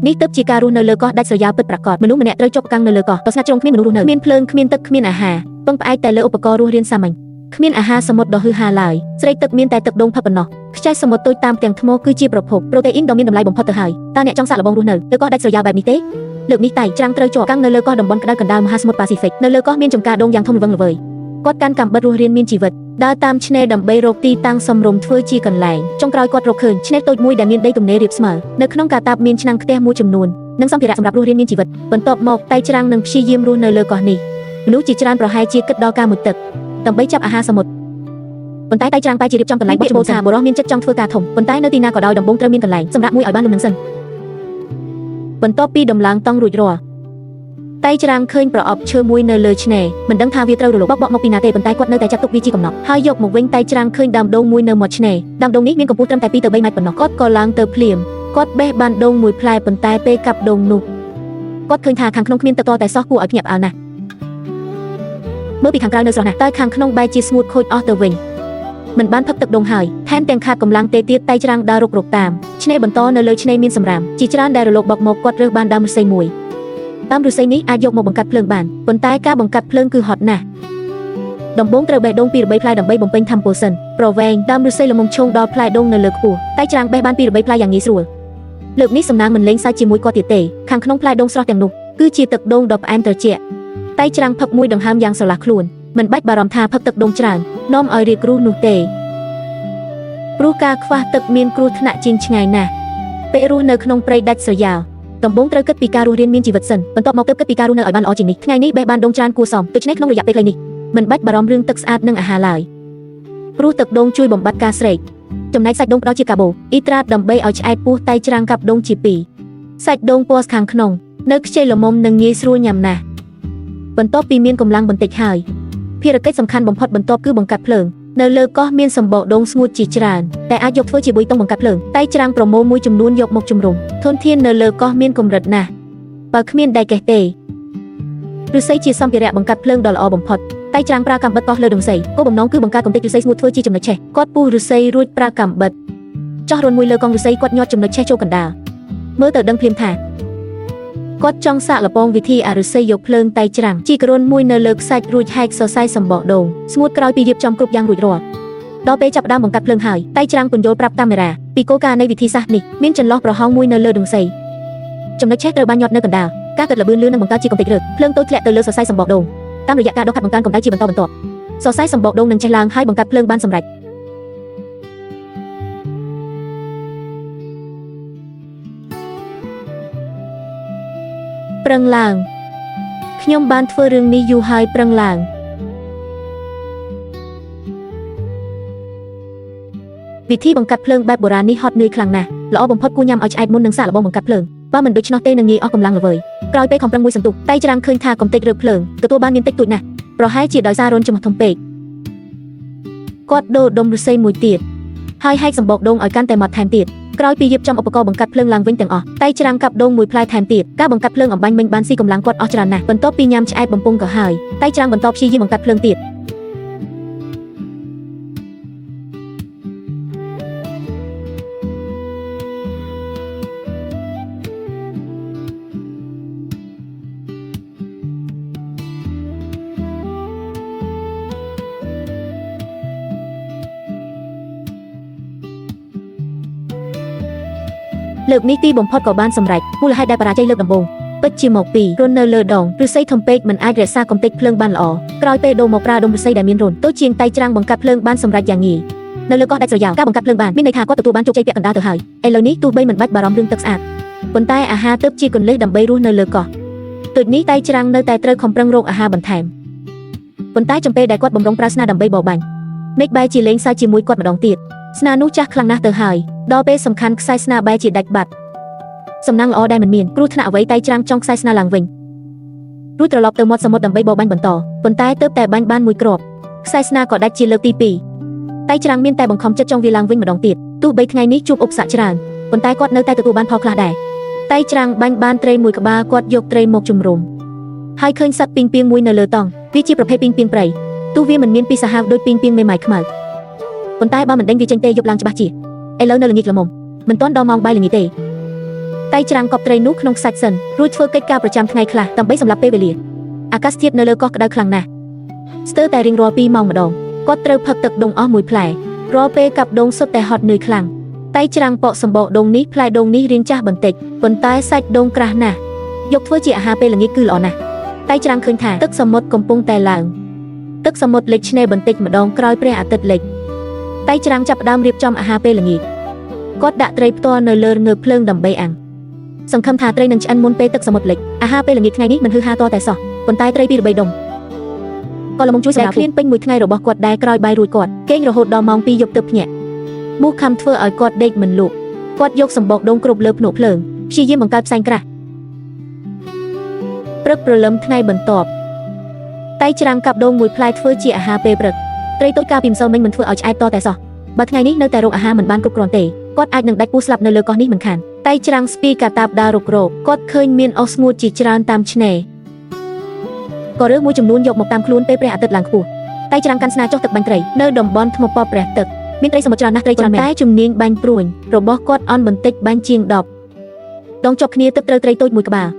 នេះទៅជាការរស់នៅលើកោះដាច់ស្រយាលពិតប្រាកដមនុស្សម្នាក់ត្រូវជាប់កាំងនៅលើកោះស្ងាត់ជ្រុងគ្មានមនុស្សរស់នៅគ្មានភ្លើងគ្មានទឹកគ្មានអាហារពឹងផ្អែកតែលើឧបករណ៍រស់រានសាមញ្ញគ្មានអាហារសមុទ្រដ៏ហឺហាឡើយស្រេកទឹកមានតែទឹកដូងផឹកប៉ុណ្ណោះខ្ចីសមុទ្រតូចតាមផ្ទាំងថ្មគឺជាប្រភពប្រូតេអ៊ីនដ៏មានតម្លៃបំផុតទៅហើយតើអ្នកចង់សាកល្បងរស់នៅលើកោះដាច់ស្រយាលបែបនេះទេលើកនេះតែច្រាំងត្រូវជាប់កាំងនៅលើកោះតំបន់ក្តៅកណ្ដាលមហាសមុទ្រប៉ាស៊ីហ្វិកនៅលើកោះមានចំការដូងយ៉ាងធំល្វឹងល្វើយគាត់កាន់កាំបិតរស់រានមានជីវិតដើរតាមឆ្នេរដើម្បីរកទីតាំងសមរម្យធ្វើជាកន្លែងចុងក្រោយគាត់រកឃើញឆ្នេរតូចមួយដែលមានដីទំនេររាបស្មើនៅក្នុងកាតាបមានឆ្នាំងខ្ទះមួយចំនួននិងសម្ភារៈសម្រាប់រស់រានមានជីវិតបន្ទាប់មកតែច្រាំងនឹងព្យាយាមរស់នៅលើកោះនេះមនុស្សជាច្រើនប្រហែលជាគិតដល់ការមុជទឹកដើម្បីចាប់អាហារសមុទ្រប៉ុន្តែតែច្រាំងបែរជារៀបចំកន្លែងបោះថាបរិសុទ្ធមានចិត្តចង់ធ្វើការធំប៉ុន្តែនៅទីណាក៏ដោយដំបូងត្រូវមានកន្លែងសម្រាប់មួយឲ្យបានលំនឹងសិនបន្ទាប់ពីដំឡើងតង់រួចរាល់តែច្រាំងឃើញប្រអប់ឈើមួយនៅលើឆ្នេរមិនដឹងថាវាត្រូវរលកបក់មកពីណាទេប៉ុន្តែគាត់នៅតែចាត់ទុកវាជាកំណត់ហើយយកមកវិញតែច្រាំងឃើញដើមដូងមួយនៅមាត់ឆ្នេរដើមដូងនេះមានកម្ពស់ត្រឹមតែ2ទៅ3ម៉ែត្រប៉ុណ្ណោះគាត់ក៏ឡើងទៅភ្លាមគាត់បេះបានដូងមួយផ្លែប៉ុន្តែពេលកាប់ដូងនោះគាត់ឃើញថាខាងក្នុងគ្មានទឹកតតែសោះគួរឲ្យភ្ញាក់ផ្អើលណាស់មើលពីខាងក្រៅនៅស្រស់ណាស់តែខាងក្នុងបែរជាស្ងួតខូចអស់ទៅវិញមិនបានផឹកទឹកដូងហើយថែមទាំងខាតកម្លាំងទេទៀតតែច្រាំងដើររកតាមឆ្នេរបន្តនៅលើឆ្នេរមានសម្រាមជាច្រើនដែលរលកបក់មកគាត់រើសបានដើមឫស្សីមួយដើមឫស្សីនេះអាចយកមកបង្កាត់ភ្លើងបានប៉ុន្តែការបង្កាត់ភ្លើងគឺហត់ណាស់ដំបូងត្រូវបេះដូង2 3ផ្លែដើម្បីបំពេញថាមពលសិនប្រវែងដើមឫស្សីល្មមឈោងដល់ផ្លែដូងនៅលើខ្ពស់តែច្រាំងបេះបាន2 3ផ្លែយ៉ាងងាយស្រួលលើកនេះសំណាងមិនលេងសើចជាមួយគាត់ទៀតទេខាងក្នុងផ្លែដូងស្រស់ទាំងនោះគឺជាទឹកដូងដ៏ផ្អែមត្រជាក់តែច្រាំងផឹកមួយដង្ហើមយ៉ាងស្រឡះខ្លួនមិនបាច់បារម្ភថាផឹកទឹកដូងច្រើននាំឲ្យរាគរូសនោះទេព្រោះការខ្វះទឹកមានគ្រោះថ្នាក់ជាងឆ្ងាយណាស់ពេលរស់នៅក្នុងព្រៃដាច់ស្រយាលដំបូងត្រូវគិតពីការរស់រានមានជីវិតសិនបន្ទាប់មកទើបគិតពីការរស់នៅឲ្យបានល្អជាងនេះថ្ងៃនេះបេះបានដូងច្រើនគួរសមដូច្នេះក្នុងរយៈពេលខ្លីនេះមិនបាច់បារម្ភរឿងទឹកស្អាតនិងអាហារឡើយព្រោះទឹកដូងជួយបំបត្តិការស្រេកចំណែកសាច់ដូងផ្ដល់ជាកាបូអ៊ីត្រាតដើម្បីឲ្យឆ្អែតពោះតែច្រាំងកាប់ដូងជាពីរសាច់ដូងពណ៌ខាងក្នុងនៅខ្ចីល្មមនិងងាយស្រួលញ៉ាំណាស់បន្ទាប់ពីមានកម្លាំងបន្តិចហើយភារកិច្ចសំខាន់បំផុតបន្ទាប់គឺបង្កាត់ភ្លើងនៅលើកោះមានសម្បកដូងស្ងួតជាច្រើនតែអាចយកធ្វើជាបុយតុងបង្កាត់ភ្លើងតែច្រាំងប្រមូលមួយចំនួនយកមកជំរុំធនធាននៅលើកោះមានកម្រិតណាស់បើគ្មានដែកកេះទេឫស្សីជាសម្ភារៈបង្កាត់ភ្លើងដ៏ល្អបំផុតតែច្រាំងប្រើកាំបិតតោះលើឫស្សីគោលបំណងគឺបង្កើតកម្ទេចឫស្សីស្ងួតធ្វើជាចំណុចឆេះគាត់ពុះឫស្សីរួចប្រើកាំបិតចោះរន្ធមួយលើកងឫស្សីគាត់ញាត់ចំណុចឆេះចូលកណ្ដាលមើលទៅដឹងភ្លាមថាគាត់ចង់សាកល្បងវិធីអាឫស្សីយកភ្លើងតែច្រាំងជីករន្ធមួយនៅលើខ្សាច់រួចហែកសរសៃសម្បកដូងស្ងួតក្រោយពីរៀបចំគ្រប់យ៉ាងរួចរាល់ដល់ពេលចាប់ផ្ដើមបង្កាត់ភ្លើងហើយតែច្រាំងពន្យល់ប្រាប់កាមេរ៉ាពីគោលការណ៍នៃវិធីសាស្ត្រនេះមានចន្លោះប្រហោងមួយនៅលើឫស្សីចំណុចឆេះត្រូវបានញាត់នៅកណ្ដាលការកាត់ល្បឿនលឿននឹងបង្កើតជាកម្ទេចរឹកភ្លើងតូចធ្លាក់ទៅលើសរសៃសម្បកដូងតាមរយៈការដុសខាត់បង្កើនកម្ដៅជាបន្តបន្ទាប់សរសៃសម្បកដូងនឹងឆេះឡើងហើយបង្កាត់ភ្លើងបានសម្រេចប្រឹងឡើងខ្ញុំបានធ្វើរឿងនេះយូរហើយប្រឹងឡើងវិធីបង្កាត់ភ្លើងបែបបុរាណនេះហត់នឿយខ្លាំងណាស់ល្អបំផុតគួរញ៉ាំឲ្យឆ្អែតមុននឹងសាកល្បងបង្កាត់ភ្លើងបើមិនដូច្នោះទេនឹងងាយអស់កម្លាំងល្វើយក្រោយពេលខំប្រឹងមួយសន្ទុះតែច្រាំងឃើញថាកំទេចរឹកភ្លើងទទួលបានមានតិចតួចណាស់ប្រហែលជាដោយសាររន្ធចំហធំពេកគាត់ដូរដុំឫស្សីមួយទៀតហើយហែកសម្បកដូងឲ្យកាន់តែម៉ត់ថែមទៀតក្រោយពីរៀបចំឧបករណ៍បង្កាត់ភ្លើងឡើងវិញទាំងអស់តែច្រាំងកាប់ដូងមួយផ្លែថែមទៀតការបង្កាត់ភ្លើងអំបញ្ញមិញបានស៊ីកម្លាំងគាត់អស់ច្រើនណាស់បន្ទាប់ពីញ៉ាំឆ្អែតបំពង់ក៏ហើយតែច្រាំងបន្តព្យាយាមបង្កាត់ភ្លើងទៀតលើកនេះទីបំផុតក៏បានសម្រេចមូលហេតុដែលបរាជ័យលើកដំបូងពិតជាមកពីរន្ធនៅលើដងឫស្សីធំពេកមិនអាចរក្សាកម្ទេចភ្លើងបានល្អក្រោយពេលដូរមកប្រើដុំឫស្សីដែលមានរន្ធតូចជាងតែច្រាំងបង្កាត់ភ្លើងបានសម្រេចយ៉ាងងាយនៅលើកោះដាច់ស្រយាលការបង្កាត់ភ្លើងបានមានន័យថាគាត់ទទួលបានជោគជ័យពាក់កណ្ដាលទៅហើយឥឡូវនេះទោះបីមិនបាច់បារម្ភរឿងទឹកស្អាតប៉ុន្តែអាហារទើបជាគន្លឹះដើម្បីរស់នៅលើកោះដូចនេះតែច្រាំងនៅតែត្រូវខំប្រឹងរកអាហារបន្ថែមប៉ុន្តែចំពេលដែលគាត់បំរុងប្រើស្នាដើម្បីបរបាញ់មេឃបែរជាលេងសើចជាមួយគាត់ម្ដងទៀតស្នានោះចាស់ខ្លាំងណាស់ទៅហើយដល់ពេលសំខាន់ខ្សែស្នាបែរជាដាច់បាត់សំណាងល្អដែលមិនមានគ្រោះថ្នាក់អ្វីតែច្រាំងចង់ខ្សែស្នាឡើងវិញរួចត្រឡប់ទៅមាត់សមុទ្រដើម្បីបរបាញ់បន្តប៉ុន្តែទើបតែបាញ់បានមួយគ្រាប់ខ្សែស្នាក៏ដាច់ជាលើកទី2តែច្រាំងមានតែបង្ខំចិត្តចង់វាឡើងវិញម្ដងទៀតទោះបីថ្ងៃនេះជួបឧបសគ្គច្រើនប៉ុន្តែគាត់នៅតែទទួលបានផលខ្លះដែរតែច្រាំងបាញ់បានត្រីមួយក្បាលគាត់យកត្រីមកជំរុំហើយឃើញសត្វពីងពីងមួយនៅលើតង់វាជាប្រភេទពីងពីងព្រៃទោះវាមិនមានពីសាហាវដូចពីងពីងមេម៉ាយខ្មៅប៉ុន្តែបើមិនដេញវាចេញទេយប់ឡើងច្បាស់ជាឥឡូវនៅល្ងាចល្មមមិនទាន់ដល់ម៉ោងបាយល្ងាចទេ តែច្រាំងកប់ត្រីនោះក្នុងសាច់សិនរួចធ្វើកិច្ចការប្រចាំថ្ងៃខ្លះដើម្បីសម្រាប់ពេលវេលាអាកាសធាតុនៅលើកោះក្តៅខ្លាំងណាស់ស្ទើរតែរៀងរាល់2ម៉ោងម្ដងគាត់ត្រូវផឹកទឹកដូងអស់មួយផ្លែរាល់ពេលកាប់ដូងសុទ្ធតែហត់នឿយខ្លាំងតែច្រាំងបកសម្បកដូងនេះផ្លែដូងនេះរាងចាស់បន្តិចប៉ុន្តែសាច់ដូងក្រាស់ណាស់យកធ្វើជាអាហារពេលល្ងាចគឺល្អណាស់តែច្រាំងឃើញថាទឹកសមុទ្រកំពុងតែឡើងទឹកសមុទ្រលិចឆ្នេរបន្តិចម្ដងក្រោយព្រះអាទិត្យលិចតែច្រាំងចាប់ផ្ដើមរៀបចំអាហារពេលល្ងាចគាត់ដាក់ត្រីផ្ទាល់នៅលើងើបភ្លើងដើម្បីអាំងសង្ឃឹមថាត្រីនឹងឆ្អិនមុនពេលទឹកសមុទ្រលិចអាហារពេលល្ងាចថ្ងៃនេះមិនហឺហាតតែសោះប៉ុន្តែត្រី2 3ដុំក៏ល្មមជួយសម្រាប់ឃ្លានពេញមួយថ្ងៃរបស់គាត់ដែលក្រោយបាយរួចគាត់គេងរហូតដល់ម៉ោង 2 យប់ទើបភ្ញាក់មូសខាំធ្វើឲ្យគាត់ដេកមិនលក់គាត់យកសម្បកដូងគ្រប់លើភ្នក់ភ្លើងព្យាយាមបង្កើតផ្សែងក្រាស់ព្រឹកព្រលឹមថ្ងៃបន្ទាប់តែច្រាំងកាប់ដូងមួយផ្លែធ្វើជាអាហារពេលព្រឹកត្រីតូចកាលពីម្សិលមិញមិនធ្វើឲ្យឆ្អែតតែសោះបើថ្ងៃនេះនៅតែរកអាហារមិនបានគ្រប់គ្រាន់ទេគាត់អាចនឹងដាច់ពូស្លាប់នៅលើកោះនេះមិនខានតែច្រាំងស្ពីកាតាបដើររុករកគាត់ឃើញមានអុសស្ងួតជាច្រើនតាមឆ្នេរក៏រើសមួយចំនួនយកមកតាមខ្លួនពេលព្រះអាទិត្យឡើងខ្ពស់តែច្រាំងកាន់ស្នាចុះទឹកបាញ់ត្រីនៅតំបន់ថ្មពណ៌ព្រះទឹកមានត្រីសមុទ្រច្រើនណាស់ត្រីច្រើនមែនតែជំនាញបាញ់ព្រួញរបស់គាត់អន់បន្តិចបាញ់ជាង10ដងជាប់គ្នាទឹកត្រូវត្រីតូចមួយក្បាល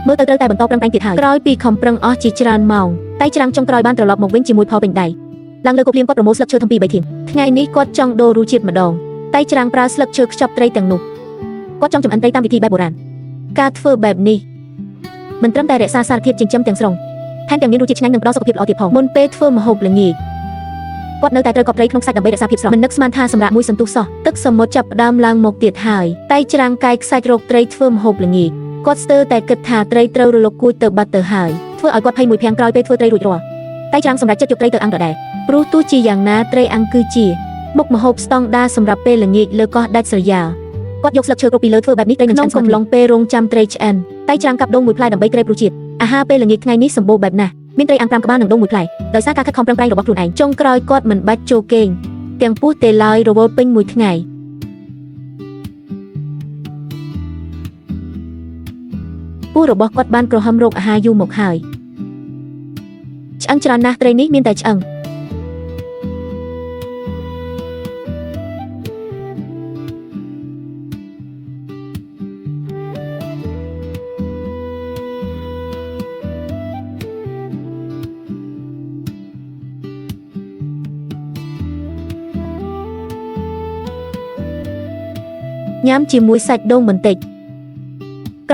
មើលទៅត្រូវតែបន្តប្រឹងប្រែងទៀតហើយក្រោយពីខំប្រឹងអស់ជាច្រើនម៉ោងតែច្រាំងចុងក្រោយបានត្រឡប់មកវិញជាមួយផលពេញដៃឡើងលើកុំភ្លៀងគាត់ប្រមូលស្លឹកឈើធំ2 3ធាងថ្ងៃនេះគាត់ចង់ដូររសជាតិម្ដងតែច្រាំងប្រើស្លឹកឈើខ្ចប់ត្រីទាំងនោះគាត់ចង់ចម្អិនត្រីតាមវិធីបែបបុរាណការធ្វើបែបនេះមិនត្រឹមតែរក្សាសារធាតុចិញ្ចឹមទាំងស្រុងថែមទាំងមានរសជាតិឆ្ងាញ់និងផ្ដល់សុខភាពល្អទៀតផងមុនពេលធ្វើម្ហូបល្ងាចគាត់នៅតែត្រូវកប់ត្រីក្នុងសាច់ដើម្បីរក្សាភាពស្រស់មិននឹកស្មានថាសម្រាប់មួយសន្ទុះសោះទឹកសមុទ្រចាប់ផ្ដើមឡើងមកទៀតហើយតែច្រាំងកាយខ្សាច់រកត្រីធ្វើម្ហូបល្ងាចគាត់ស្ទើរតែគិតថាត្រីត្រូវរលកគួចទៅបាត់ទៅហើយធ្វើឲ្យគាត់ភ័យមួយភាំងក្រោយពេលធ្វើត្រីរួចរាល់តែច្រាំងសម្រាប់ចិត្តយកត្រីទៅអាំងដដែលព្រោះទោះជាយ៉ាងណាត្រីអាំងគឺជាមុខម្ហូបស្តង់ដារសម្រាប់ពេលល្ងាចលើកោះដាច់ស្រយាលគាត់យកស្លឹកឈើគ្រប់ពីលើធ្វើបែបនេះត្រីនឹងឆ្អិនកំឡុងពេលរងចាំត្រីឆ្អិនតែច្រាំងកាប់ដូងមួយផ្លែដើម្បីក្រេបរសជាតិអាហារពេលល្ងាចថ្ងៃនេះសម្បូរបែបណាស់មានត្រីអាំង5ក្បាលនិងដូងមួយផ្លែដោយសារការខិតខំប្រឹងប្រែងរបស់ខ្លួនឯងចុងក្រោយគាត់មិនបាច់ចូលគេងទាំងពោះទេឡើយរវល់ពេញមួយថ្ងៃពោះរបស់គាត់បានក្រហមរកអាហារយូរមកហើយឆ្អឹងច្រើនណាស់ត្រីនេះមានតែឆ្អឹងញ៉ាំជាមួយសាច់ដូងបន្តិច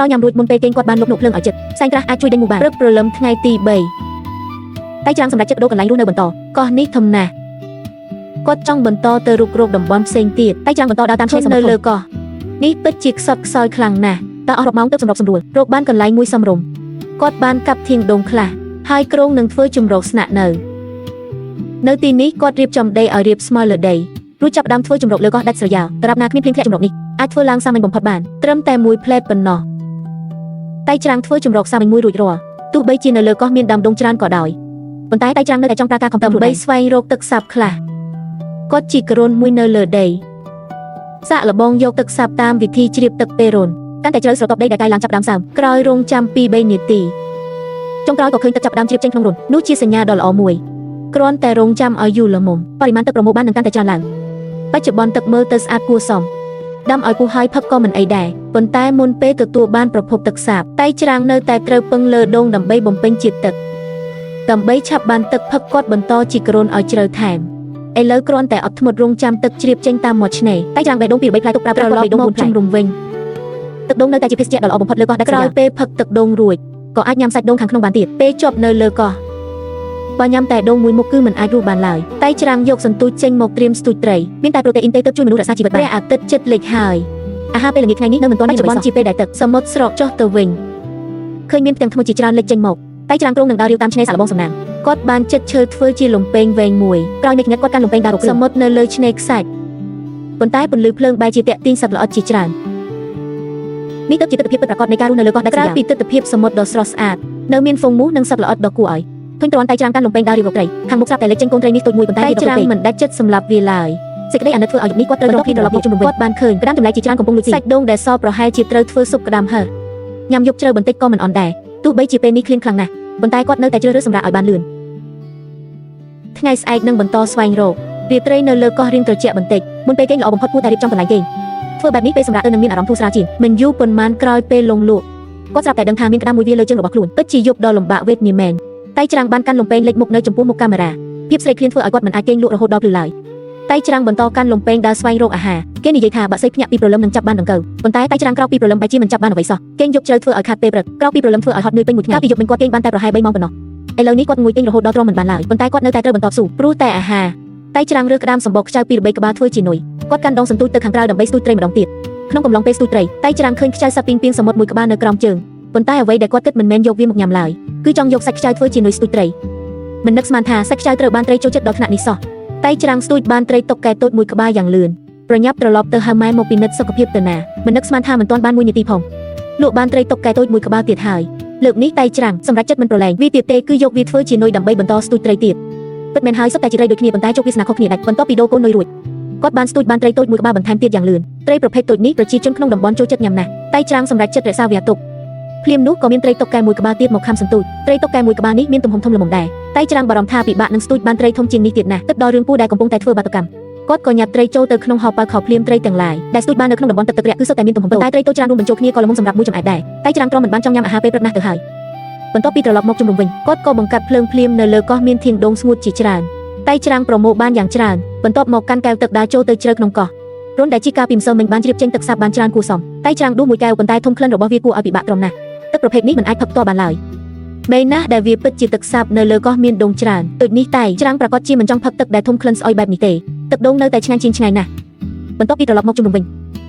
ក្រោយញ៉ាំរួចមុនពេលគេងគាត់បានលុបភ្លើងឲ្យចិត្តផ្សែងក្រាស់អាចជួយដេញមូសបានព្រឹកព្រលឹមថ្ងៃទី3តែច្រាំងសម្រាប់ចិត្តបដូរកន្លែងរស់នៅបន្តកោះនេះធំណាស់គាត់ចង់បន្តទៅរុករកតំបន់ផ្សេងទៀតតែច្រាំងបន្តដើរតាមឆ្នេរនៅលើកោះនេះពិតជាខ្សត់ខ្សោយខ្លាំងណាស់តើអស់រាប់ម៉ោងទៅសម្របសម្រួលរកបានកន្លែងមួយសមរម្យគាត់បានកាប់ធាងដូងខ្លះហើយគ្រោងនឹងធ្វើជំរកស្នាក់នៅទីនេះគាត់រៀបចំដីឲ្យរាបស្មើលើដីរួចចាប់ផ្ដើមធ្វើជំរកលើកោះដាច់ស្រយាលតារាប់ណាគ្មានភ្លៀងធ្លាក់ជំរកនេះអាចធ្វើឡើងសាមញ្ញបំផុតបានត្រឹមតែមួយផ្លែតប៉ុណ្ណោះតែច្រាំងធ្វើជំរកសាមញ្ញមួយរួចរាល់ទោះបីជានៅលើកោះមានដើមដូងច្រើនក៏ដោយប៉ុន្តែច្រាំងនៅតែចង់ប្រើការខំប្រឹងដើម្បីស្វែងរកទឹកសាបខ្លះគាត់ជីករ៉ូនមួយនៅលើដីសាក់លបងយកទឹកសាបតាមវិធីជ្រាបទឹកពេលរ៉ូនកាន់តែជ្រៅស្រទាប់ដីដែលកាយឡើងចាប់ដើមសើមក្រោយរងចាំ 2-3 នាទីចុងក្រោយក៏ឃើញទឹកចាប់ដើមជ្រាបចេញក្នុងរ៉ូននោះជាសញ្ញាដ៏ល្អមួយគ្រាន់តែរងចាំឲ្យយូរល្មមបរិមាណទឹកប្រមូលបាននឹងកាន់តែច្រើនឡើងបច្ចុប្បន្នទឹកមើលទៅស្អាតគួរសមដាំឲ្យពុះហើយផឹកក៏មិនអីដែរប៉ុន្តែមុនពេលទទួលបានប្រភពទឹកសាបតែច្រាំងនៅតែត្រូវពឹងលើដូងដើម្បីបំពេញជាតិទឹកដើម្បីឆាប់បានទឹកផឹកគាត់បន្តជីករ៉ូនឲ្យជ្រៅថែមឥឡូវគ្រាន់តែអត់ធ្មត់រងចាំទឹកជ្រាបចេញតាមមាត់ឆ្នេរតែច្រាំងបេះដូងពី3ផ្លែទុកប្រើប្រាស់បេះដូង4ផ្លែជំរុំវិញទឹកដូងនៅតែជាភេសជ្ជៈដ៏ល្អបំផុតលើកោះដាច់ស្រយាលក្រោយពេលផឹកទឹកដូងរួចក៏អាចញ៉ាំសាច់ដូងខាងក្នុងបានទៀតពេលជាប់នៅលើកោះបើញ៉ាំតែដូងមួយមុខគឺមិនអាចរស់បានឡើយតែច្រាំងយកសន្ទូចចេញមកត្រៀមស្ទូចត្រីមានតែប្រូតេអ៊ីនទេទើបជួយមនុស្សរក្សាជីវិតបានព្រះអាទិត្យជិតលិចហើយអាហារពេលល្ងាចថ្ងៃនេះនៅមិនទាន់បច្ចុប្បន្នជាពេលដែលទឹកសមុទ្រស្រកចុះទៅវិញឃើញមានផ្ទាំងថ្មជាច្រើនលេចចេញមកតែច្រាំងក្រុងនឹងដើររាវតាមឆ្នេរសាកល្បងសំណាង គាត់បានចិត្តឈើធ្វើជាលំពេងវែងមួយក្រោយនៃថ្ងៃគាត់កាន់លំពេងដើររកសមុទ្រនៅលើឆ្នេរខ្សាច់ប៉ុន្តែពន្លឺភ្លើងបែរជាតាក់ទាញសត្វល្អិតជាច្រើននេះទៅជាទស្សនវិជ្ជាពិតប្រាកដនៃការរស់នៅលើកោះដាច់ស្រយាលក្រៅពីទស្សនវិជ្ជាសមុទ្រដ៏ស្រស់ស្អាតនៅមានហ្វូងមូសនិងសត្វល្អិតដ៏គួរឲ្យឃើញគ្រាន់តែច្រាំកាន់លំពេងដើររៀបរកត្រីខាងមុខស្រាប់តែលេចចេញកូនត្រីនេះតូចមួយប៉ុន្តែច្រាំមិនដាច់ចិត្តសម្លាប់វាឡើយសេចក្តីអាណិតធ្វើឲ្យយុគនេះគាត់ត្រូវរកគ្នាត្រឡប់មកជុំវិញគាត់បានឃើញក្តាមចម្លែកជាច្រើនកំពុងលួចស៊ីសាច់ដូងដែលសប្រហែលជាត្រូវធ្វើស៊ុបក្តាមហើញ៉ាំយប់ជ្រៅបន្តិចក៏មិនអន់ដែរទោះបីជាពេលនេះឃ្លានខ្លាំងណាស់ប៉ុន្តែគាត់នៅតែជ្រើសរើសសម្រាប់ឲ្យបានលឿនថ្ងៃស្អែកនឹងបន្តស្វែងរករាត្រីនៅលើកោះរៀងត្រជាក់បន្តិចមុនពេលគេងល្អបំផុតគួរតែរៀបចំកន្លែងគេងធ្វើបែបនេះពេលសម្រាប់ទៅនឹងមានអារម្មណ៍ធូរស្រាលជាងមិនយូរប៉ុន្មានក្រោយពេលលងលក់គាត់ស្រាប់តែដឹងថាមានក្តាមមួយវាលើជើងរបស់ខ្លួនពិតជាយប់ដ៏លំបាកវេទនាមែនតែច្រាំងបានកាន់លំពេងលេចមុខនៅចំពោះមុខកាមេរ៉ាភាពស្រេកឃ្លានធ្វើឲ្យគាត់មិនអាចគេងលក់រហូតដល់ព្រលឹមឡើយតែច្រាំងបន្តកាន់លំពេងដើរស្វែងរកអាហារគេនិយាយថាបាក់សីភ្ញាក់ពីព្រលឹមនឹងចាប់បានដង្កូវប៉ុន្តែច្រាំងក្រោកពីព្រលឹមបែរជាមិនចាប់បានអ្វីសោះគេងយប់ជ្រៅធ្វើឲ្យខាតពេលព្រឹកក្រោកពីព្រលឹមធ្វើឲ្យហត់នឿយពេញមួយថ្ងៃពីយប់មិញគាត់គេងបានតែប្រហែល3ម៉ោងប៉ុណ្ណោះឥឡូវនេះគាត់ងុយគេងរហូតដល់ទ្រាំមិនបានឡើយប៉ុន្តែគាត់នៅតែត្រូវបន្តស៊ូព្រោះតែអាហារតែច្រាំងរើក្តាមសម្បកខ្ចៅពីរបីក្បាលធ្វើជានុយគាត់កាន់ដងសន្ទូចទៅខាងក្រៅដើម្បីស្ទូចត្រីម្ដងទៀតក្នុងកំឡុងពេលស្ទូចត្រីតែច្រាំងឃើញខ្ចៅសាពីងពីងសមុទ្រមួយក្បាលនៅក្រោមជើងប៉ុន្តែអ្វីដែលគាត់គិតមិនមែនយកវាមកញ៉ាំឡើយគឺចង់យកសាច់ខ្ចៅធ្វើជានុយស្ទូចត្រីមិននឹកស្មានថាសាច់ខ្ចៅត្រូវបានត្រីចូលចិត្តដល់ថ្នាក់នេះសោះតែច្រាំងស្ទូចបានត្រីតុកកែតូចមួយក្បាលយ៉ាងលឿនប្រញាប់ត្រឡប់ទៅហៅម៉ែមកពិនិត្យសុខភាពទៅណាមិននឹកស្មានថាមិនទាន់បាន1នាទីផងលក់បានត្រីតុកកែតូចមួយក្បាលទៀតហើយលើកនេះតែច្រាំងសម្រាប់ចិត្តមិនប្រឡែងវាទៀតទេគឺយកវាធ្វើជានុយដើម្បីបន្តស្ទូចត្រីទៀតពិតមែនហើយសុទ្ធតែជាត្រីដូចគ្នាប៉ុន្តែជោគវាសនាខុសគ្នាដាច់បន្ទាប់ពីដូរកូននុយរួចគាត់បានស្ទូចបានត្រីតូចមួយក្បាលបន្ថែមទៀតយ៉ាងលឿនត្រីប្រភេទតូចនេះប្រជាជនក្នុងតំបន់ចូលចិត្តញ៉ាំណាស់តែច្រាំងសម្រាប់ចិត្តរក្សាវាទុកភ្លាមនោះក៏មានត្រីតុកកែមួយក្បាលទៀតមកខំសន្ទូចត្រីតុកកែមួយក្បាលនេះមានទំហំធំល្មមដែរតែច្រាំងបារម្ភថាពិបាកនឹងស្ទូចបានត្រីធំជាងនេះទៀតណាស់ទឹកដល់រឿងពូដែលកំពុងតែធ្វើបាតុកម្មគាត់ក៏ញ៉ាត់ត្រីចូលទៅក្នុងហោប៉ៅខោភ្លាមត្រីទាំងឡាយដែលស្ទូចបាននៅក្នុងតំបន់ទឹករាក់គឺសុទ្ធតែមានទំហំតូចតែត្រីតូចច្រើនរួមបញ្ចូលគ្នាក៏ល្មមសម្រាប់មួយចំអែតដែរតែច្រាំងទ្រាំមិនបានចង់ញ៉ាំអាហារពេលព្រឹកណាស់ទៅហើយបន្ទាប់ពីត្រឡប់មកជុំរំវិញគាត់ក៏បង្កាត់ភ្លើងភ្លាមនៅលើកោះមានធាងដូងស្ងួតជាច្រើនតែច្រាំងប្រមូលបានយ៉ាងច្រើនបន្ទាប់មកកាន់កែវទឹកដើរចូលទៅជ្រៅក្នុងកោះរុនដែលជីកាពីម្សិលមិញបានជ្រាបចេញទឹកសាបបានច្រើនគួរសមតែច្រាំងដួសមួយកែវប៉ុន្តែធំក្លិនរបស់វាគួរឲ្យពិបាកទ្រាំណាស់ទឹកប្រភេទនេះមិនអាចផឹកផ្ទាល់បានឡើយបីណាស់ដែលវាពិតជាទឹកសាបនៅលើកោះមានដូងច្រើនដូចនេះតែច្រាំងប្រកាសជាមិនចង់ផឹកទឹកដែលធំក្លិនស្អុយបែបនេះទេទឹកដូងនៅតែឆ្ងាញ់ជាងឆ្ងាញ់ណាស់បន្ទាប់ពីត្រឡប់មកជុំរំវិ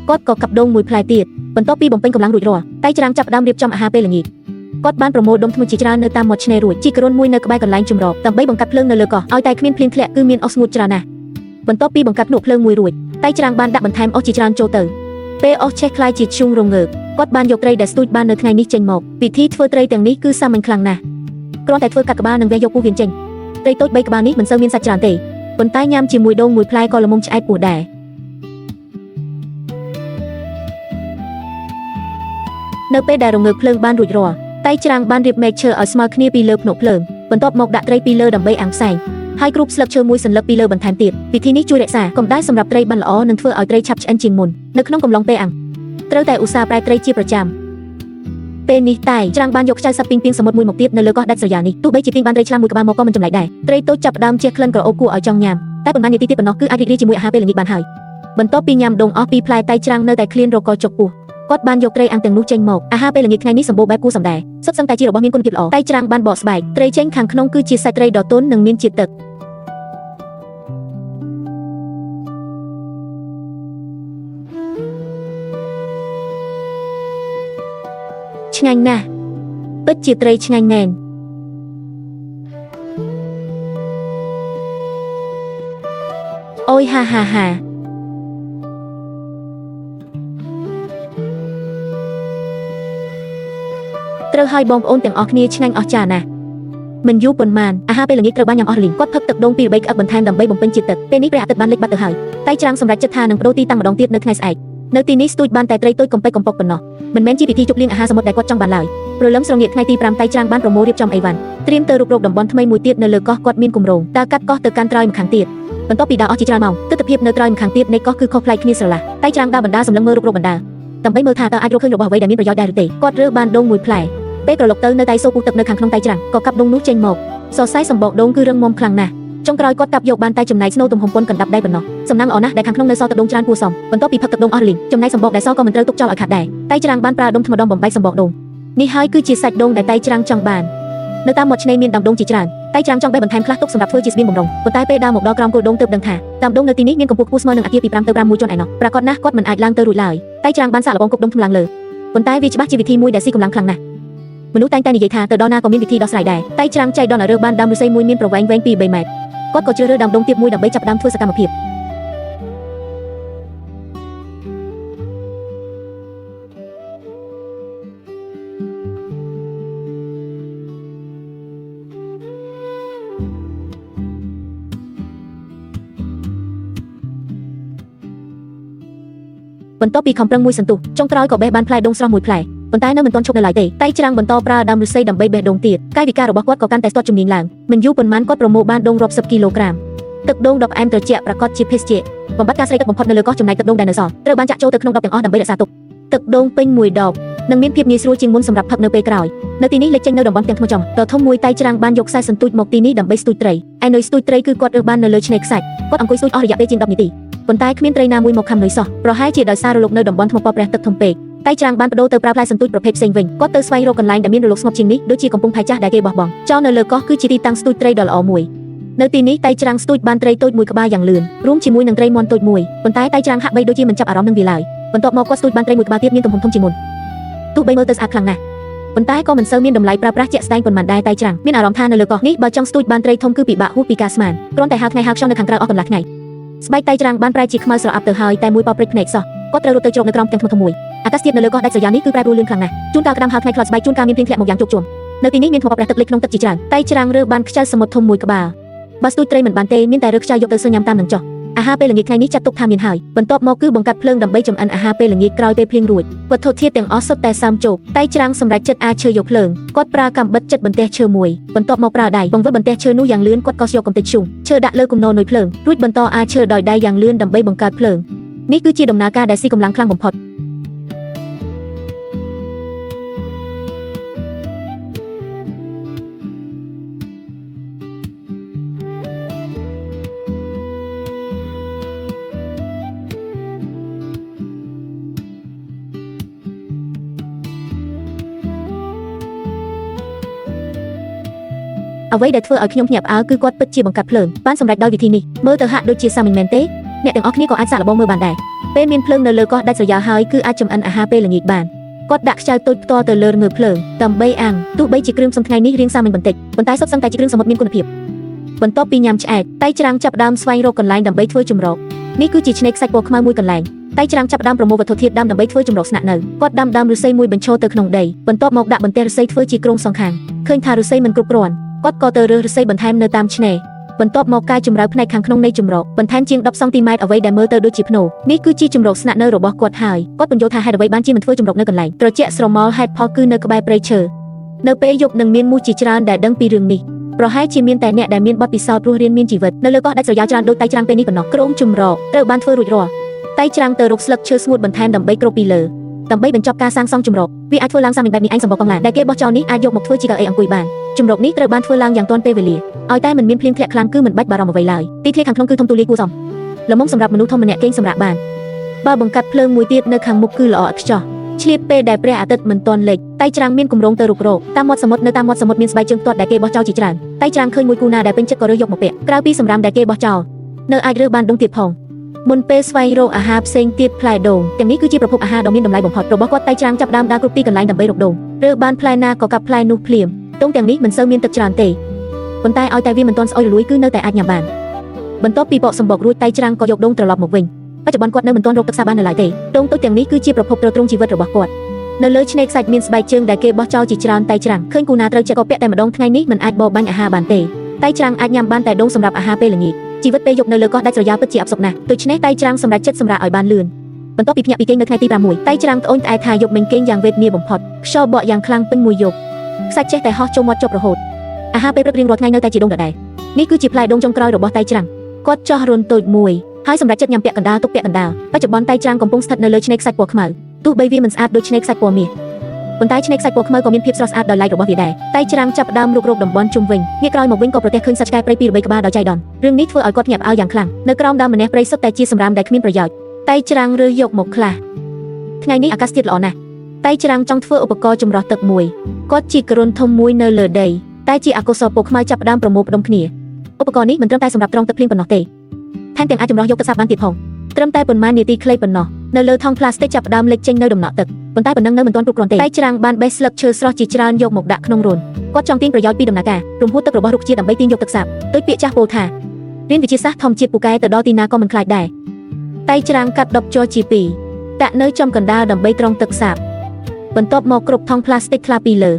ញគាត់ក៏កាប់ដូងមួយផ្លែទៀតបន្ទាប់ពីបំពេញកម្លាំងរួចរាល់តែច្រាំងចាប់ផ្ដើមរៀបចំអាហារពេលល្ងាចគាត់បានប្រមូលដុំធ្នើជាច្រើននៅតាមមាត់ឆ្នេររួចជីករូនមួយនៅក្បែរកន្លែងជំរកដើម្បីបង្កាត់ភ្លើងនៅលើកោះឲ្យតែគ្មានភ្លៀងធ្លាក់គឺមានអុសស្ងួតច្រើនណាស់បន្ទាប់ពីបង្កាត់ភ្នក់ភ្លើងមួយរួចតែច្រាំងបានដាក់បន្ថែមអុសជាច្រើនចូលទៅពេលអុសឆេះខ្លាយជាធ្យូងរងើកគាត់បានយកត្រីដែលស្ទូចបាននៅថ្ងៃនេះចេញមកពិធីធ្វើត្រីទាំងនេះគឺសាមញ្ញខ្លាំងណាស់គ្រាន់តែធ្វើកាត់ក្បាលនិងវះយកពោះវាចេញត្រីតូច3ក្បាលនេះមិនសូវមានសាច់ច្រើនទេប៉ុន្តែញ៉ាំជាមួយដូងមួយផ្លែក៏ល្មមឆ្អែតពោះដែរនៅពេលដែលរងើកភ្លើងបានរួចរាល់តែច្រាំងបានរៀបមែកឈើឲ្យស្មើគ្នាពីលើភ្នក់ភ្លើងបន្ទាប់មកដាក់ត្រីពីលើដើម្បីអាំងផ្សែងហើយគ្រូបស្លឹកឈើមួយសន្លឹកពីលើបន្ថែមទៀតវិធីនេះជួយរក្សាកម្ដៅសម្រាប់ត្រីបានល្អនិងធ្វើឲ្យត្រីឆាប់ឆ្អិនជាងមុននៅក្នុងកំឡុងពេលអាំងត្រូវតែឧស្សាហ៍ប្រែត្រីជាប្រចាំពេលនេះតែច្រាំងបានយកខ្ចៅសាប់ពីងពីងសមុទ្រមួយមកទៀតនៅលើកោះដាច់ស្រយាលនេះទោះបីជាពីងបានត្រីឆ្លាមមួយក្បាលមកក៏មិនចម្លែកដែរត្រីតូចចាប់ផ្ដើមជះក្លិនក្រអូបគួរឲ្យចង់ញ៉ាំតែប៉ុន្មាននាទីទៀតប៉ុណ្ណោះគឺអាចរីករាយជាមួយអាហារពេលល្ងាចបានហើយបន្ទាប់ពីញ៉ាំដូងអស់ពីរផ្លែតែច្រាំងនៅតែឃ្លានរកកចុកពោះគាត់បានយកត្រីអាំងទាំងនោះចេញមកអាហារពេលល្ងាចថ្ងៃនេះសម្បូរបែបគួរសមដែរសុទ្ធសឹងតែជារបស់មានគុណភាពល្អតែច្រាំងបានបកស្បែកត្រីចេញខាងក្នុងគឺជាសាច់ត្រីដ៏ទន់និងមានជាតិទឹកឆ្ងាញ់ណាស់ពិតជាត្រីឆ្ងាញ់មែនអូយហាហាហាត្រូវឲ្យបងប្អូនទាំងអស់គ្នាឆ្ងាញ់អស្ចារ្យណាស់មិនយូរប៉ុន្មានអាហារពេលល្ងាចត្រូវបានញ៉ាំអស់រលីងគាត់ផឹកទឹកដូងពីរបីក្អឹបបន្ថែមដើម្បីបំពេញជាតិទឹកពេលនេះព្រះអាទិត្យបានលិចបាត់ទៅហើយតែច្រាំងសម្រាប់ចិត្តថានឹងបដូរទីតាំងម្ដងទៀតនៅថ្ងៃស្អែកនៅទីនេះស្ទូចបានតែត្រីតូចកំពេចកំប៉ុកប៉ុណ្ណោះមិនមែនជាពិធីជប់លៀងអាហារសមុទ្រដែលគាត់ចង់បានឡើយព្រលឹមស្រងាត់ថ្ងៃទី5តែច្រាំងបានប្រមូលរៀបចំអីវ៉ាន់ត្រៀមទៅរុករកតំបន់ថ្មីមួយទៀតនៅលើកោះគាត់មានគម្រោងតើកាត់កោះទៅកាន់ត្រើយម្ខាងទៀតបន្ទាប់ពីដើរអស់ជាច្រើនម៉ោងទិដ្ឋភាពនៅត្រើយម្ខាងទៀតនៃកោះគឺខុសប្លែកគ្នាស្រឡះតែច្រាំងដើរបណ្ដាសម្លឹងមើលរុករកបណ្ដាដើម្បីមើលថាតើអាចរកឃើញរបស់អ្វីដែលមានប្រយោជន៍ដែរឬទេគាត់រើបានដូងមួយផ្លែពេលក្រឡុកទៅនៅតែសូពុះទឹកនៅខាងក្នុងតែច្រាំងក៏កាប់ដូងនោះចេញមកសរសៃសម្បកដូងគឺរឹងមាំខ្លាំងណាស់ចុងក្រោយគាត់កាប់យកបានតែចំណែកស្នូលទំហំប៉ុនកណ្ដាប់ដៃប៉ុណ្ណោះសំណាងល្អណាស់ដែលខាងក្នុងនៅសល់ទឹកដូងច្រើនគួរសមបន្ទាប់ពីផឹកទឹកដូងអស់រលីងចំណែកសម្បកដែលសល់ក៏មិនត្រូវទុកចោលឲ្យខាតដែរតែច្រាំងបានប្រើដុំថ្មដុំបំបែកសម្បកដូងនេះហើយគឺជាសាច់ដូងដែលតែច្រាំងចង់បាននៅតាមមាត់ឆ្នេរមានដើមដូងជាច្រើនតែច្រាំងចង់បេះបន្ថែមខ្លះទុកសម្រាប់ធ្វើជាស្បៀងបំរុងប៉ុន្តែពេលដើរមកដល់ក្រោមគល់ដូងទើបដឹងថាដើមដូងនៅទីនេះមានកម្ពស់ខ្ពស់ស្មើនឹងអគារពី5ទៅ6ជាន់ឯណោះប្រាកដណាស់គាត់មិនអាចឡើងទៅរួចឡើយតែច្រាំងបានសាកល្បងគប់ដូងថ្មឡើងលើប៉ុន្តែវាច្បាស់ជាវិធីមួយដែលស៊ីកម្លាំងខ្លាំងណាស់ មនុស្សតែងតែនិយាយថាទៅដល់ណាក៏មានវិធីដោះស្រាយដែរតែច្រាំងចៃដន្យរើសបានដើមឫស្សីមួយមានប្រវែងវែងពី3ម៉ែត្រគាត់ក៏ជ្រើសរើសដើមដូងទាបមួយដើម្បីចាប់ផ្ដើមធ្វើសកម្មភាពបន្ទាប់ពីខំប្រឹងមួយសន្ទុះចុងក្រោយក៏បេះបានផ្លែដូងស្រស់មួយផ្លែប៉ុន្តែនៅមិនទាន់ឈប់នៅឡើយទេតែច្រាំងបន្តប្រើដើមឫស្សីដើម្បីបេះដូងទៀតកាយវិការរបស់គាត់ក៏កាន់តែស្ទាត់ជំនាញឡើងមិនយូរប៉ុន្មានគាត់ប្រមូលបានដូងរាប់សិបគីឡូក្រាមទឹកដូងដបអែមត្រជាក់ប្រកបជាភេសជ្ជៈបំបត្តិការស្រេកទឹកបំផុតនៅលើកោះចំណែកទឹកដូងដែលនៅសល់ត្រូវបានចាក់ចូលទៅក្នុងដបទាំងអស់ដើម្បីរក្សាទុកទឹកដូងពេញមួយដបនឹងមានភាពងាយស្រួលជាងមុនសម្រាប់ផឹកនៅពេលក្រោយនៅទីនេះលេចចេញនៅតំបន់ទាំងថ្មចំដ៏ធំមួយតែច្រាំងបានយកខ្សែសន្ទូចមកទីនេះដើម្បីស្ទូចត្រីឯនុយស្ទូចត្រីគឺគាត់រើសបាននៅលើឆ្នេរខ្សាច់គាត់អង្គុយស្ទូចអស់រយៈពេលជាង10នាទីប៉ុន្តែគ្មានត្រីណាមួយមកខំនុយសោះប្រហែលជាដោយសាររលកនៅតំបន់ថ្មប៉ព្រះទឹកធំពេកតែច្រាំងបានបដូរទៅប្រើផ្លែសន្ទូចប្រភេទផ្សេងវិញគាត់ទៅស្វែងរកកន្លែងដែលមានរលកស្ងប់ជាងនេះដូចជាកំពង់ផែចាស់ដែលគេបោះបង់ចោលនៅលើកោះគឺជាទីតាំងស្ទូចត្រីដ៏ល្អមួយនៅទីនេះតែច្រាំងស្ទូចបានត្រីតូចមួយក្បាលយ៉ាងលឿនរួមជាមួយនឹងត្រីមាន់តូចមួយប៉ុន្តែតែច្រាំងហាក់បីដូចជាមិនចាប់អារម្មណ៍នឹងវាឡើយបន្ទាប់មកគាត់ស្ទូចបានត្រីមួយក្បាលទៀតមានទំហំធំជាងមុនទោះបីមើលទៅស្អាតខ្លាំងណាស់ប៉ុន្តែក៏មិនសូវមានតម្លៃប្រើប្រាស់ជាក់ស្ដែងប៉ុន្មានដែរតែច្រាំងមានអារម្មណ៍ថានៅលើកោះនេះបើចង់ស្ទូចបានត្រីធំគឺពិបាកហួសពីការស្មានគ្រាន់តែហៅថ្ងៃហៅខ្យល់នៅខាងក្រៅអស់កន្លះថ្ងៃស្បែកតែច្រាំងបានប្រែជាខ្មៅស្រអាប់ទៅហើយតែមួយប៉ព្រិចភ្នែកសោះគាត់ត្រូវរត់ទៅជ្រកនៅក្រោមផ្ទាំងថ្មមួយអាកាសធាតុនៅលើកោះដាច់ស្រយាលនេះគឺប្រែប្រួលលឿនខ្លាំងណាស់ជួនកាលក្តាំហៅថ្ងៃខ្លោចស្បែកជួនកាលមានភ្លៀងធ្លាក់មកយ៉ាងជោគជុំនៅទីនេះមានថ្មប៉ព្រះទឹកលិចក្នុងទឹកជាច្រើនតែច្រាំងរើបានខ្ចៅសមុទ្រធំមួយក្បាលបើស្ទូចត្រីមិនបានទេមានតែរើខ្ចៅយកទៅសើញ៉ាំតាមនឹងចុះអាហារពេលល្ងាចថ្ងៃនេះចាត់ទុកថាមានហើយបន្ទាប់មកគឺបង្កាត់ភ្លើងដើម្បីចម្អិនអាហារពេលល្ងាចក្រោយពេលភ្លៀងរួចវត្ថុធាតុទាំងអស់សុទ្ធតែសើមជោគតែច្រាំងសម្រាប់ចិត្តអាចឈើយកភ្លើងគាត់ប្រើកាំបិតចិត្តបន្ទះឈើមួយបន្ទាប់មកប្រើដៃបង្វិលបន្ទះឈើនោះយ៉ាងលឿនគាត់ក៏យកកំទេចឈូងឈើដាក់លើគំនរនុយភ្លើងរួចបន្តអាចឈើដោយដៃយ៉ាងលឿនដើម្បីបង្កើតភ្លើងនេះគឺជាដំណើរការដែលស៊ីកម្លាំងខ្លាំងបំផុតអ្វីដែលធ្វើឲ្យខ្ញុំភ្ញាក់ផ្អើលគឺគាត់ពិតជាបង្កាត់ភ្លើងបានសម្រេចដោយវិធីនេះមើលទៅហាក់ដូចជាសាមញ្ញមែនទេអ្នកទាំងអស់គ្នាក៏អាចសាកល្បងមើលបានដែរពេលមានភ្លើងនៅលើកោះដាច់ស្រយាលហើយគឺអាចចម្អិនអាហារពេលល្ងាចបានគាត់ដាក់ខ្ចៅតូចផ្ទាល់ទៅលើងើបភ្លើងដើម្បីអាំងទោះបីជាគ្រឿងផ្សំថ្ងៃនេះរាងសាមញ្ញបន្តិចប៉ុន្តែសុទ្ធសឹងតែជាគ្រឿងសមុទ្រមានគុណភាពបន្ទាប់ពីញ៉ាំឆ្អែតតែច្រាំងចាប់ដើមស្វែងរកកន្លែងដើម្បីធ្វើចម្រោកនេះគឺជាឆ្នេរខ្សាច់ពណ៌ខ្មៅមួយកន្លែងតែច្រាំងចាប់ដើមប្រមូលវត្ថុធាតុដើមដើម្បីធ្វើចម្រោកស្នាក់នៅគាត់ដាំដើមឫស្សីមួយបញ្ឈរទៅក្នុងដីបន្ទាប់មកដាក់បន្ទះឫស្សីធ្វើជាគ្រោងសងខាងឃើញថាឫស្សីមិនគ្រប់គ្រាន់គាត់ក៏ទៅរើសឫស្សីបន្ថែមនៅតាមឆ្នេរបន្ទាប់មកកែចម្រៅផ្នែកខាងក្នុងនៃចម្រោកបន្ថែមជាង10សង់ទីម៉ែត្រអ្វីដែលមើលទៅដូចជាភ្នោនេះគឺជាចម្រោកស្នាក់នៅរបស់គាត់ហើយគាត់បញ្យល់ថាហេតុអ្វីបានជាមិនធ្វើចម្រោកនៅកន្លែងត្រជាក់ស្រមោលហេតុផលគឺនៅក្បែរព្រៃឈើនៅពេលយប់នឹងមានមូសជាច្រើនដែលដឹងពីរឿងនេះប្រហែលជាមានតែអ្នកដែលមានបទពិសោធន៍រស់រានមានជីវិតនៅលើកោះដាច់ស្រយាលច្រើនដូចតែច្រាំងពេលនេះប៉ុណ្ណោះគ្រោងចម្រោកត្រូវបានធ្វើរួចរាល់តែច្រាំងទៅរកស្លឹកឈើស្ងួតបន្ថែមដើម្បីគ្របពីលើដើម្បីបញ្ចប់ការសាងសង់ចម្រោកវាអាចធ្វើឡើងសាមញ្ញបែបនេះឯងសម្បកកងឡានដែលគេបោះចោលនេះអាចយកមកធ្វើជាកៅអីអង្គុយបានចម្រោកនេះត្រូវបានធ្វើឡើងយ៉ាងទាន់ពេលវេលាឲ្យតែមិនមានភ្លៀងធ្លាក់ខ្លាំងគឺមិនបាច់បារម្ភអ្វីឡើយទីធ្លាខាងក្នុងគឺធំទូលាយគួរសមល្មមសម្រាប់មនុស្សធំម្នាក់គេងសម្រាប់បានបើបង្កាត់ភ្លើងមួយទៀតនៅខាងមុខគឺល្អឥតខ្ចោះឆ្លៀតពេលដែលព្រះអាទិត្យមិនទាន់លិចតែច្រាំងមានគម្រោងទៅរុករកតាមមាត់សមុទ្រនៅតាមមាត់សមុទ្រមានស្បែកជើងទាត់ដែលគេបោះចោលជាច្រើនតែច្រាំងឃើញមួយគូណាដែលពេញចិត្តក៏រើសយកមកពាក់ក្រៅពីសម្រាមដែលគេបោះចោលនៅអាចរើសបានដុំទៀតផងមុនពេលស្វែងរកអាហារផ្សេងទៀតផ្លែដូងទាំងនេះគឺជាប្រភពអាហារដ៏មានតម្លៃបំផុតរបស់គាត់តែច្រាំងចាប់ដើមដើរគ្រប់ទីកន្លែងដើម្បីរកដូងរើបានផ្លែណាក៏កាប់ផ្លែនោះភ្លាមដូងទាំងនេះមិនសូវមានទឹកច្រើនទេប៉ុន្តែឲ្យតែវាមិនទាន់ស្អុយរលួយគឺនៅតែអាចញ៉ាំបានបន្ទាប់ពីបកសម្បករួចតែច្រាំងក៏យកដូងត្រឡប់មកវិញបច្ចុប្បន្នគាត់នៅមិនទាន់រកទឹកសាបបាននៅឡើយទេដូងតូចទាំងនេះគឺជាប្រភពទ្រទ្រង់ជីវិតរបស់គាត់នៅលើឆ្នេរខ្សាច់មានស្បែកជើងដែលគេបោះចោលជាច្រើនតែច្រាំងឃើញគូណាត្រូវជាក៏ពាក់តែម្ដងថ្ងៃនេះមិនអាចបបបាញ់អាហារបានទេតែច្រាំងអាចញ៉ាំបានតែដូងសម្រាប់អាហារពេលល្ងាចជីវិតពេលយប់នៅលើកោះដាច់ស្រយាលពិតជាអផ្សុកណាស់ដូច្នេះតែច្រាំងសម្រាប់ចិត្តសម្រាប់ឲ្យបានលឿនបន្ទាប់ពីភ្ញាក់ពីគេងនៅថ្ងៃទី6តែច្រាំងត្អូញត្អែថាយប់មិញគេងយ៉ាងវេទនាបំផុតខ្យល់បក់យ៉ាងខ្លាំងពេញមួយយប់ខ្សាច់ចេះតែហោះចូលមាត់ចប់រហូតអាហារពេលព្រឹករៀងរាល់ថ្ងៃនៅតែជាដូងដដែលនេះគឺជាផ្លែដូងចុងក្រោយរបស់តែច្រាំងគាត់ចោះរុនតូចមួយហើយសម្រាប់ចិត្តញ៉ាំពាក់កណ្ដាលទុកពាក់កណ្ដាលបច្ចុប្បន្នតែច្រាំងកំពុងស្ថិតនៅលើឆ្នេរខ្សាច់ពណ៌ខ្មៅទោះបីវាមិនស្អាតដូចឆ្នេរខ្សាច់ពណ៌មាសប៉ុន្តែឆ្នេរខ្សាច់ពណ៌ខ្មៅក៏មានភាពស្រស់ស្អាតដោយឡែករបស់វាដែរតែច្រាំងចាប់ផ្ដើមរុករកតំបន់ជុំវិញងាកក្រោយមកវិញក៏ប្រទះឃើញសត្វឆ្កែព្រៃពីរបីក្បាលដោយចៃដន្យរឿងនេះធ្វើឲ្យគាត់ភ្ញាក់ផ្អើលយ៉ាងខ្លាំងនៅក្រោមដើមម្នះព្រៃសុទ្ធតែជាសម្រាមដែលគ្មានប្រយោជន៍តែច្រាំងរើសយកមកខ្លះថ្ងៃនេះអាកាសធាតុល្អណាស់តែច្រាំងចង់ធ្វើឧបករណ៍ចម្រោះទឹកមួយគាត់ជីករន្ធធំមួយនៅលើដីតែជាអកុសលពណ៌ខ្មៅចាប់ផ្ដើមប្រមូលផ្ដុំគ្នាឧបករណ៍នេះមិនត្រឹមតែសម្រាប់ត្រងទឹកភ្លៀងប៉ុណ្ណោះទេថែមទាំងអាចចម្រោះយកទឹកសាបបានទៀតផងត្រឹមតែប៉ុន្មាននាទីខ្លីប៉ុណ្ណោះ នៅលើថង់ប្លាស្ទិកចាប់ផ្ដើមលេចចេញនៅដំណក់ទឹកប៉ុន្តែប៉ុណ្ណឹងនៅមិនទាន់គ្រប់គ្រាន់ទេតែច្រាំងបានបេះស្លឹកឈើស្រស់ជាច្រើនយកមកដាក់ក្នុងរន្ធគាត់ចង់ទាញប្រយោជន៍ពីដំណើរការរំហួតទឹករបស់រុក្ខជាតិដើម្បីទាញយកទឹកសាបដូចពាក្យចាស់ពោលថារៀនវិទ្យាសាស្ត្រធម្មជាតិពូកែទៅដល់ទីណាក៏មិនខ្លាចដែរតែច្រាំងកាត់ដុបជ័រជាពីរដាក់នៅចំកណ្ដាលដើម្បីត្រងទឹកសាបបន្ទាប់មកគ្រប់ថង់ប្លាស្ទិកខ្លះពីលើ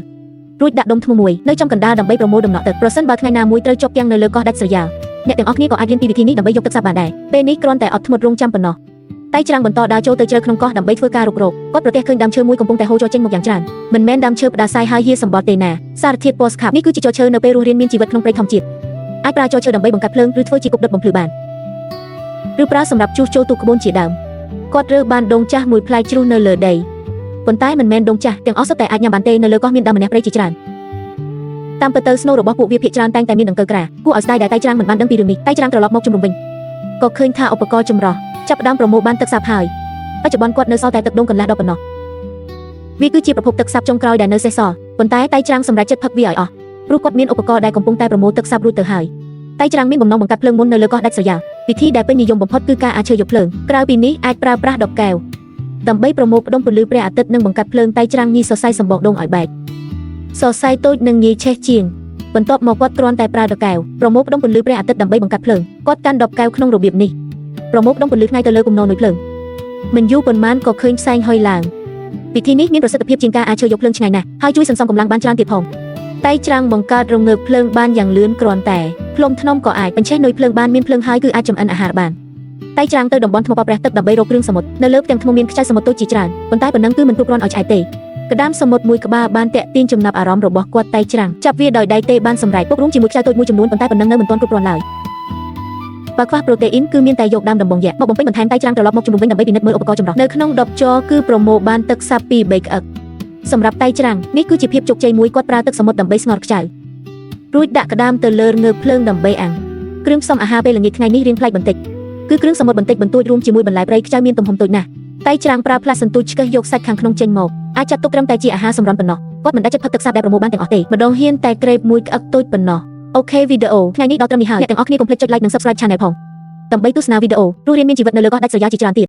រួចដាក់ដុំធ្នមមួយនៅចំកណ្ដាលដើម្បីប្រមូលដំណក់ទឹកប្រសិនបើថ្ងៃណាមួយត្រូវជាប់គាំងនៅលើកោះដាច់ស្រយាលអ្នកទាំងអស់គ្នាក៏អាចរៀនពីវិធីនេះដើម្បីយកទឹកសាបបានដែរពេលនេះគ្រាន់តែអត់ធ្មត់រង់ចាំប៉ុណ្ណោះតែច្រាំងបន្តដើរចូលទៅជ្រៅក្នុងកោះដើម្បីធ្វើការរុករកគាត់ប្រទះឃើញដើមឈើមួយកំពុងតែហូរចុះចេញមកយ៉ាងច្រើនមិនមែនដើមឈើផ្ដាសាយហើយហៀសម្បត្តិទេណាសារធាតុពណ៌ស្ខាប់នេះគឺជាចឈើនៅពេលរស់រានមានជីវិតក្នុងព្រៃធម្មជាតិអាចប្រើចឈើដើម្បីបង្កាត់ភ្លើងឬធ្វើជាគុកដុតបំភ្លឺបានឬប្រើសម្រាប់ជួសជុលទូកក្បួនជាដើមគាត់រើសបានដងចាស់មួយផ្លែជ្រុះនៅលើដីប៉ុន្តែមិនមែនដងចាស់ទាំងអស់សុទ្ធតែអាចញ៉ាំបានទេនៅលើកោះមានដើមម្នះព្រៃជាច្រើនតាមពិតទៅស្នូលរបស់ពួកវាភាគច្រើនតែងតែមានដង្កូវក្រាគួរឲ្យស្ដាយដែលតែច្រាំងមិនបានដឹងពីរឿងនេះតែច្រាំងត្រឡប់មកជំរុំវិញក៏ឃើញថាឧបករណ៍ចម្រោះចាប់ផ្ដើមប្រមូលបានទឹកសាបហើយបច្ចុប្បន្នគាត់នៅសល់តែទឹកដងកន្លះដបប៉ុណ្ណោះវាគឺជាប្រភពទឹកសាបចុងក្រោយដែលនៅសេសសល់ប៉ុន្តែតែច្រាំងសម្រេចចិត្តផឹកវាឲ្យអស់ព្រោះគាត់មានឧបករណ៍ដែលកំពុងតែប្រមូលទឹកសាបរួចទៅហើយតែច្រាំងមានបំណងបង្កាត់ភ្លើងមុននៅលើកោះដាច់ស្រយាលវិធីដែលពេញនិយមបំផុតគឺការអាចឈើយកភ្លើងក្រៅពីនេះអាចប្រើប្រាស់ដបកែវដើម្បីប្រមូលផ្ដុំពន្លឺព្រះអាទិត្យនិងបង្កាត់ភ្លើងតែច្រាំងញីសរសៃសម្បកដងឲ្យបែកសរសៃតូចនិងងាយឆេះជាងបន្ទាប់មកគាត់គ្រាន់តែប្រើដបកែវប្រមូលផ្ដុំពន្លឺព្រះអាទិត្យដើម្បីបង្កាត់ភ្លើងគាត់កាន់ដបកែវក្នុងរបៀបនេះប្រមូលផ្ដុំពន្លឺថ្ងៃទៅលើគំនរនុយភ្លើងមិនយូរប៉ុន្មានក៏ឃើញផ្សែងហុយឡើងវិធីនេះមានប្រសិទ្ធភាពជាងការអាចឈើយកភ្លើងឆ្ងាយណាស់ហើយជួយសន្សំកម្លាំងបានច្រើនទៀតផងតែច្រាំងបង្កើតរងើកភ្លើងបានយ៉ាងលឿនគ្រាន់តែផ្លុំធ្នមក៏អាចបញ្ឆេះនុយភ្លើងបានមានភ្លើងហើយគឺអាចចម្អិនអាហារបានតែច្រាំងទៅតំបន់ថ្មប៉ប្រះទឹកដើម្បីរកគ្រឿងសមុទ្រនៅលើផ្ទាំងថ្មមានខ្ចៅសមុទ្រតូចជាច្រើនប៉ុន្តែប៉ុណ្ណឹងគឺមិនគ្រប់គ្រាន់ឲ្យឆ្អែតទេក្តាមសមុទ្រមួយក្បាលបានតាក់ទាញចំណាប់អារម្មណ៍របស់គាត់តែច្រាំងចាប់វាដោយដៃទេបានសម្រេចពុករួមជាមួយខ្ចៅតូចមួយចំនួនប៉ុន្តែប៉ុណ្ណឹងនៅមិនទាន់គ្រប់គ្រាន់ឡើយបើខ្វះប្រូតេអ៊ីនគឺមានតែយកដើមដំបងយក្សមកបំពេញបន្ថែមតែច្រាំងត្រឡប់មកជំនុំវិញដើម្បីពិនិត្យមើលឧបករណ៍ចម្រោះនៅក្នុងដបជ័រគឺប្រមូលបានទឹកសាបពី3ក្អឹកសម្រាប់តែច្រាំងនេះគឺជាភាពជោគជ័យមួយគាត់ប្រើទឹកសមុទ្រដើម្បីស្ងោរខ្ចៅរួចដាក់ក្តាមទៅលើងើបភ្លើងដើម្បីអាំងគ្រឿងផ្សំអាហារពេលល្ងាចថ្ងៃនេះរៀងប្លែកបន្តិចគឺគ្រឿងសមុទ្របន្តិចបន្តួចរួមជាមួយបន្លែព្រៃខ្ចៅមានទំហំតូចណាស់តែច្រាំងប្រើផ្លាស់សន្ទូចឆ្កឹះយកសាច់ខាងក្នុងចេញមកអាចចាត់ទុកត្រឹមតែជាអាហារសម្រន់ប៉ុណ្ណោះគាត់មិនដាច់ចិត្តផឹកទឹកសាបដែលប្រមូលបានទាំងអស់ទេម្ដងហ៊ានតែក្រេបមួយក្អឹកតូចប៉ុណ្ណោះអូខេវីដេអូថ្ងៃនេះដល់ត្រឹមនេះហើយអ្នកទាំងអស់គ្នាកុំភ្លេចចុច like និង subscribe channel ផងដើម្បីទស្សនាវីដេអូរស់រានមានជីវិតនៅលើកោះដាច់ស្រយាលជាច្រើនទៀត